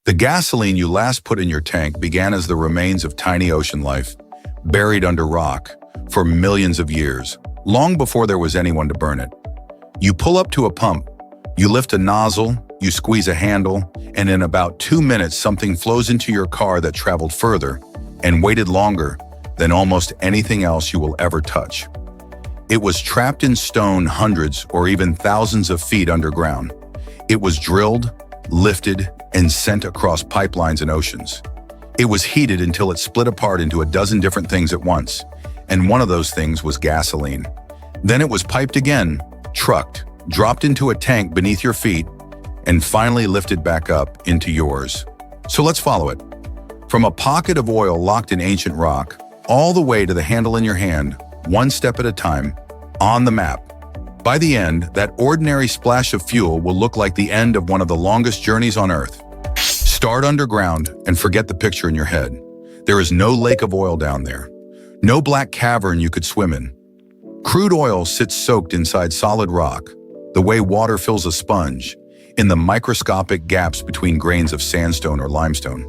The gasoline you last put in your tank began as the remains of tiny ocean life, buried under rock, for millions of years, long before there was anyone to burn it. You pull up to a pump, you lift a nozzle, you squeeze a handle, and in about 2 minutes something flows into your car that traveled further and waited longer than almost anything else you will ever touch. It was trapped in stone hundreds or even thousands of feet underground. It was drilled, lifted, and sent across pipelines and oceans. It was heated until it split apart into a dozen different things at once, and one of those things was gasoline. Then it was piped again, trucked, dropped into a tank beneath your feet, and finally lifted back up into yours. So let's follow it. From a pocket of oil locked in ancient rock, all the way to the handle in your hand, one step at a time, on the map. By the end, that ordinary splash of fuel will look like the end of one of the longest journeys on Earth. Start underground and forget the picture in your head. There is no lake of oil down there. No black cavern you could swim in. Crude oil sits soaked inside solid rock, the way water fills a sponge, in the microscopic gaps between grains of sandstone or limestone.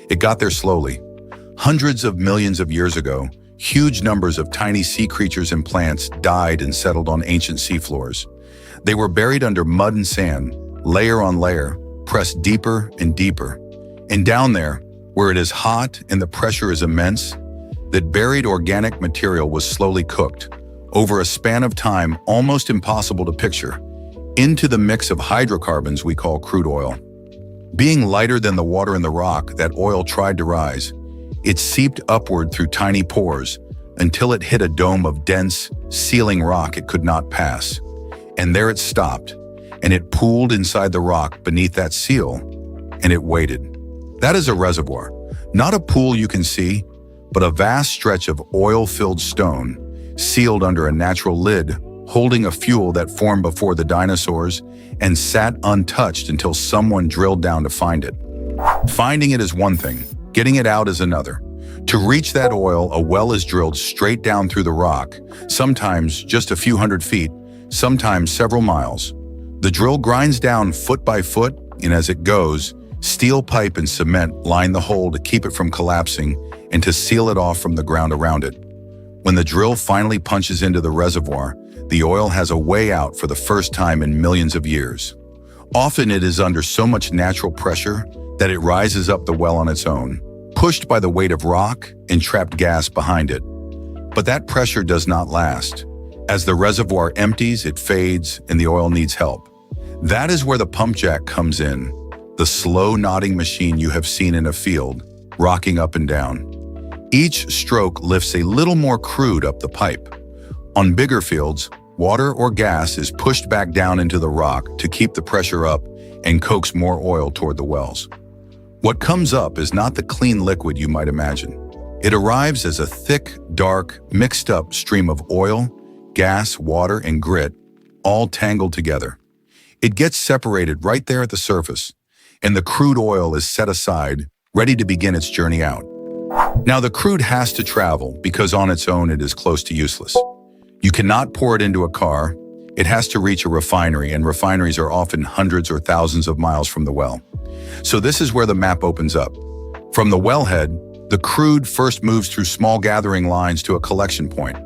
It got there slowly. Hundreds of millions of years ago, huge numbers of tiny sea creatures and plants died and settled on ancient seafloors. They were buried under mud and sand, layer on layer, pressed deeper and deeper. And down there, where it is hot and the pressure is immense, that buried organic material was slowly cooked, over a span of time almost impossible to picture, into the mix of hydrocarbons we call crude oil. Being lighter than the water in the rock that oil tried to rise, it seeped upward through tiny pores until it hit a dome of dense, sealing rock it could not pass. And there it stopped, and it pooled inside the rock beneath that seal, and it waited. That is a reservoir, not a pool you can see, but a vast stretch of oil-filled stone, sealed under a natural lid, holding a fuel that formed before the dinosaurs and sat untouched until someone drilled down to find it. Finding it is one thing, getting it out is another. To reach that oil, a well is drilled straight down through the rock, sometimes just a few hundred feet, sometimes several miles. The drill grinds down foot by foot, and as it goes, steel pipe and cement line the hole to keep it from collapsing and to seal it off from the ground around it. When the drill finally punches into the reservoir, the oil has a way out for the first time in millions of years. Often it is under so much natural pressure that it rises up the well on its own, pushed by the weight of rock and trapped gas behind it. But that pressure does not last. As the reservoir empties, it fades and the oil needs help. That is where the pumpjack comes in, the slow nodding machine you have seen in a field, rocking up and down. Each stroke lifts a little more crude up the pipe. On bigger fields, water or gas is pushed back down into the rock to keep the pressure up and coax more oil toward the wells. What comes up is not the clean liquid you might imagine. It arrives as a thick, dark, mixed-up stream of oil, gas, water, and grit, all tangled together. It gets separated right there at the surface, and the crude oil is set aside, ready to begin its journey out. Now, the crude has to travel because on its own it is close to useless. You cannot pour it into a car. It has to reach a refinery, and refineries are often hundreds or thousands of miles from the well. So this is where the map opens up. From the wellhead, the crude first moves through small gathering lines to a collection point.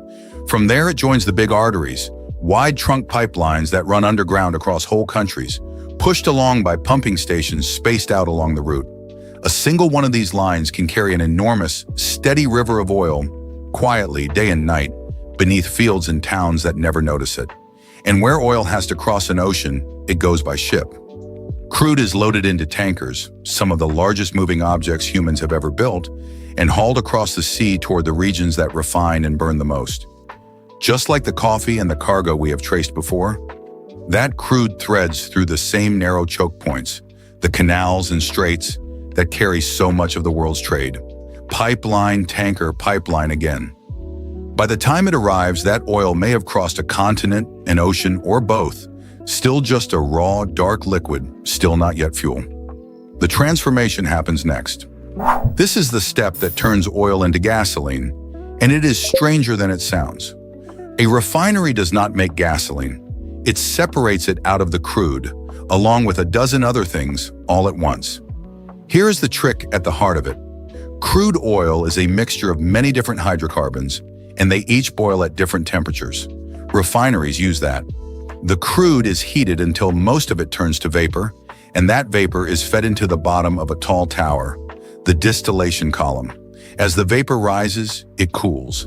From there, it joins the big arteries, wide trunk pipelines that run underground across whole countries, pushed along by pumping stations spaced out along the route. A single one of these lines can carry an enormous, steady river of oil, quietly, day and night, beneath fields and towns that never notice it. And where oil has to cross an ocean, it goes by ship. Crude is loaded into tankers, some of the largest moving objects humans have ever built, and hauled across the sea toward the regions that refine and burn the most. Just like the coffee and the cargo we have traced before, that crude threads through the same narrow choke points, the canals and straits that carry so much of the world's trade. Pipeline, tanker, pipeline again. By the time it arrives, that oil may have crossed a continent, an ocean, or both, still just a raw, dark liquid, still not yet fuel. The transformation happens next. This is the step that turns oil into gasoline, and it is stranger than it sounds. A refinery does not make gasoline. It separates it out of the crude, along with a dozen other things, all at once. Here is the trick at the heart of it. Crude oil is a mixture of many different hydrocarbons, and they each boil at different temperatures. Refineries use that. The crude is heated until most of it turns to vapor, and that vapor is fed into the bottom of a tall tower, the distillation column. As the vapor rises, it cools.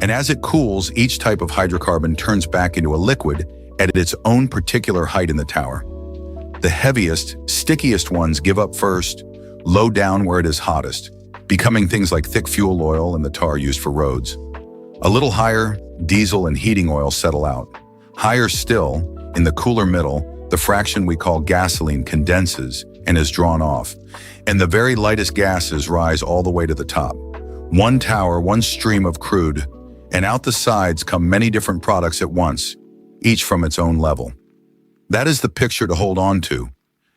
And as it cools, each type of hydrocarbon turns back into a liquid at its own particular height in the tower. The heaviest, stickiest ones give up first, low down where it is hottest, becoming things like thick fuel oil and the tar used for roads. A little higher, diesel and heating oil settle out. Higher still, in the cooler middle, the fraction we call gasoline condenses and is drawn off, and the very lightest gases rise all the way to the top. One tower, one stream of crude, and out the sides come many different products at once, each from its own level. That is the picture to hold on to.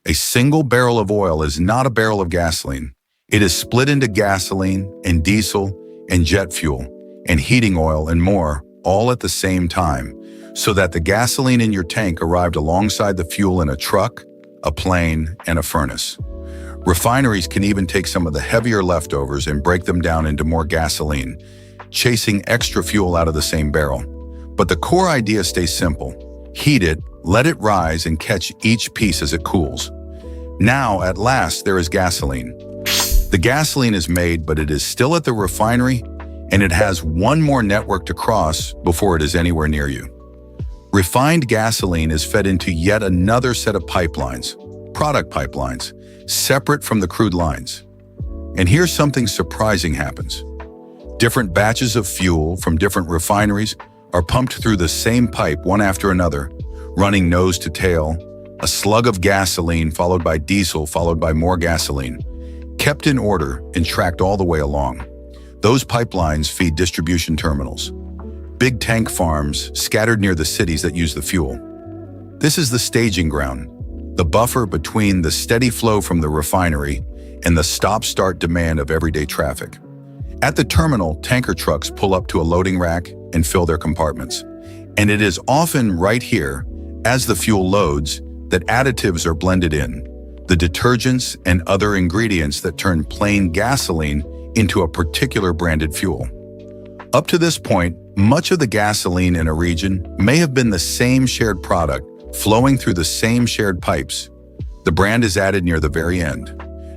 A single barrel of oil is not a barrel of gasoline. It is split into gasoline and diesel and jet fuel and heating oil and more, all at the same time, so that the gasoline in your tank arrived alongside the fuel in a truck, a plane, and a furnace. Refineries can even take some of the heavier leftovers and break them down into more gasoline, chasing extra fuel out of the same barrel. But the core idea stays simple. Heat it, let it rise, and catch each piece as it cools. Now, at last, there is gasoline. The gasoline is made, but it is still at the refinery, and it has one more network to cross before it is anywhere near you. Refined gasoline is fed into yet another set of pipelines, product pipelines, separate from the crude lines. And here's something surprising happens. Different batches of fuel from different refineries are pumped through the same pipe one after another, running nose to tail, a slug of gasoline followed by diesel followed by more gasoline, kept in order and tracked all the way along. Those pipelines feed distribution terminals, big tank farms scattered near the cities that use the fuel. This is the staging ground, the buffer between the steady flow from the refinery and the stop-start demand of everyday traffic. At the terminal, tanker trucks pull up to a loading rack and fill their compartments. And it is often right here, as the fuel loads, that additives are blended in, the detergents and other ingredients that turn plain gasoline into a particular branded fuel. Up to this point, much of the gasoline in a region may have been the same shared product flowing through the same shared pipes. The brand is added near the very end.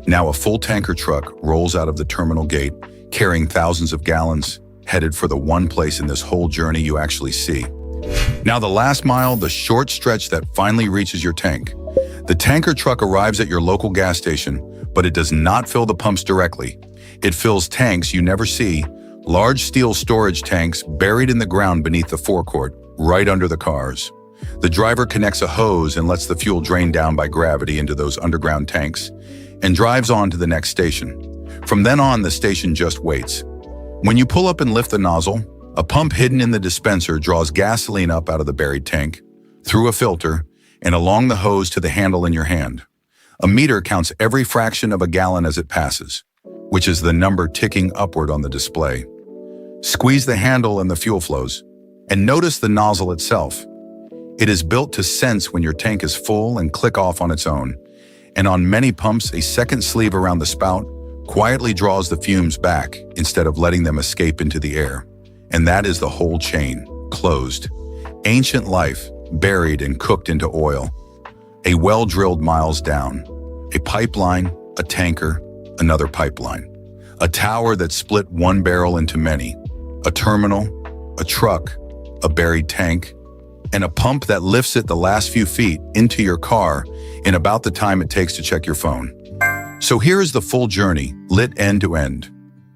Now a full tanker truck rolls out of the terminal gate, carrying thousands of gallons, headed for the one place in this whole journey you actually see. Now the last mile, the short stretch that finally reaches your tank. The tanker truck arrives at your local gas station, but it does not fill the pumps directly. It fills tanks you never see, large steel storage tanks buried in the ground beneath the forecourt, right under the cars. The driver connects a hose and lets the fuel drain down by gravity into those underground tanks and drives on to the next station. From then on, the station just waits. When you pull up and lift the nozzle, a pump hidden in the dispenser draws gasoline up out of the buried tank, through a filter, and along the hose to the handle in your hand. A meter counts every fraction of a gallon as it passes, which is the number ticking upward on the display. Squeeze the handle and the fuel flows, and notice the nozzle itself. It is built to sense when your tank is full and click off on its own, and on many pumps, a second sleeve around the spout quietly draws the fumes back instead of letting them escape into the air. And that is the whole chain, closed. Ancient life, buried and cooked into oil. A well drilled miles down. A pipeline, a tanker, another pipeline. A tower that split one barrel into many. A terminal, a truck, a buried tank, and a pump that lifts it the last few feet into your car in about the time it takes to check your phone. So here is the full journey, lit end to end.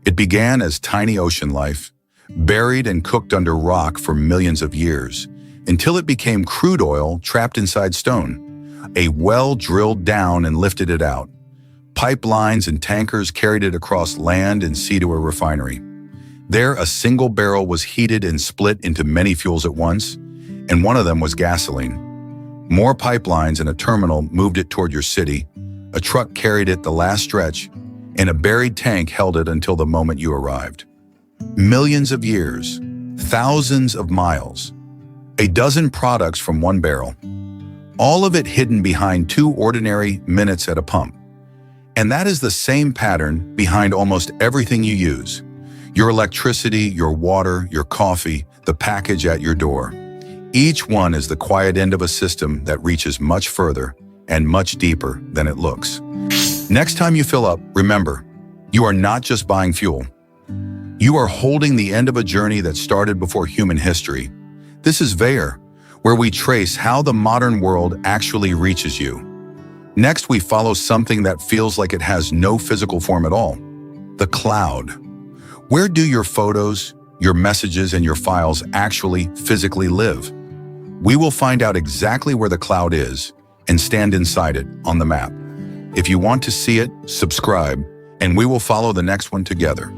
It began as tiny ocean life, buried and cooked under rock for millions of years, until it became crude oil trapped inside stone. A well drilled down and lifted it out. Pipelines and tankers carried it across land and sea to a refinery. There, a single barrel was heated and split into many fuels at once, and one of them was gasoline. More pipelines and a terminal moved it toward your city. A truck carried it the last stretch, and a buried tank held it until the moment you arrived. Millions of years, thousands of miles, a dozen products from one barrel, all of it hidden behind 2 ordinary minutes at a pump. And that is the same pattern behind almost everything you use. Your electricity, your water, your coffee, the package at your door. Each one is the quiet end of a system that reaches much further and much deeper than it looks. Next time you fill up, remember, you are not just buying fuel. You are holding the end of a journey that started before human history. This is Veyor, where we trace how the modern world actually reaches you. Next, we follow something that feels like it has no physical form at all: the cloud. Where do your photos, your messages, and your files actually physically live? We will find out exactly where the cloud is and stand inside it on the map. If you want to see it, subscribe, and we will follow the next one together.